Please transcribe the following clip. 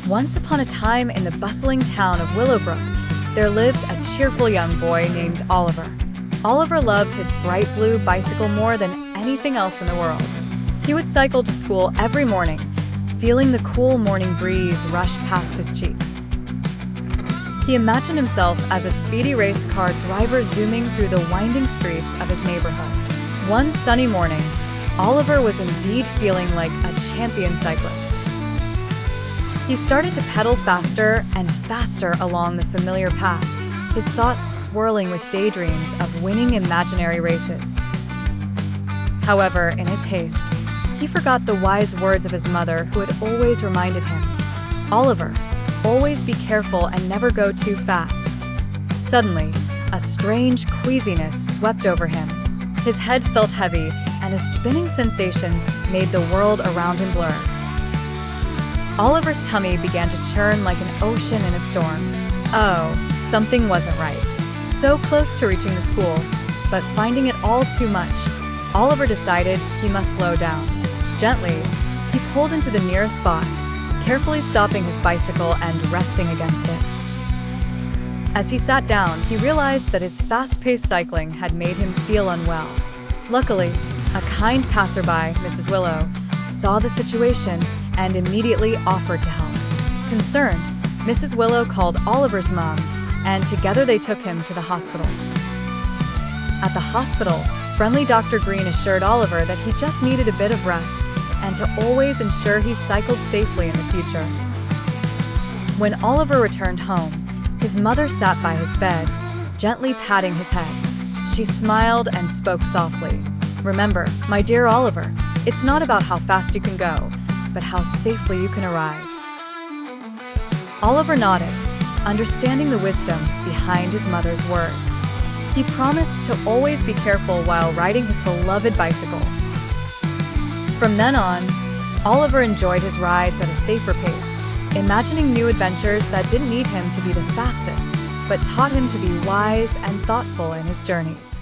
Once upon a time in the bustling town of Willowbrook, there lived a cheerful young boy named Oliver. Oliver loved his bright blue bicycle more than anything else in the world. He would cycle to school every morning, feeling the cool morning breeze rush past his cheeks. He imagined himself as a speedy race car driver zooming through the winding streets of his neighborhood. One sunny morning, Oliver was indeed feeling like a champion cyclist. He started to pedal faster and faster along the familiar path, his thoughts swirling with daydreams of winning imaginary races. However, in his haste, he forgot the wise words of his mother, who had always reminded him, "Oliver, always be careful and never go too fast." Suddenly, a strange queasiness swept over him. His head felt heavy, and a spinning sensation made the world around him blur. Oliver's tummy began to churn like an ocean in a storm. Oh, something wasn't right. So close to reaching the school, but finding it all too much, Oliver decided he must slow down. Gently, he pulled into the nearest spot, carefully stopping his bicycle and resting against it. As he sat down, he realized that his fast-paced cycling had made him feel unwell. Luckily, a kind passerby, Mrs. Willow, saw the situation and immediately offered to help. Concerned, Mrs. Willow called Oliver's mom, and together they took him to the hospital. At the hospital, friendly Dr. Green assured Oliver that he just needed a bit of rest and to always ensure he cycled safely in the future. When Oliver returned home, his mother sat by his bed, gently patting his head. She smiled and spoke softly. "Remember, my dear Oliver, it's not about how fast you can go, but how safely you can arrive." Oliver nodded, understanding the wisdom behind his mother's words. He promised to always be careful while riding his beloved bicycle. From then on, Oliver enjoyed his rides at a safer pace, imagining new adventures that didn't need him to be the fastest, but taught him to be wise and thoughtful in his journeys.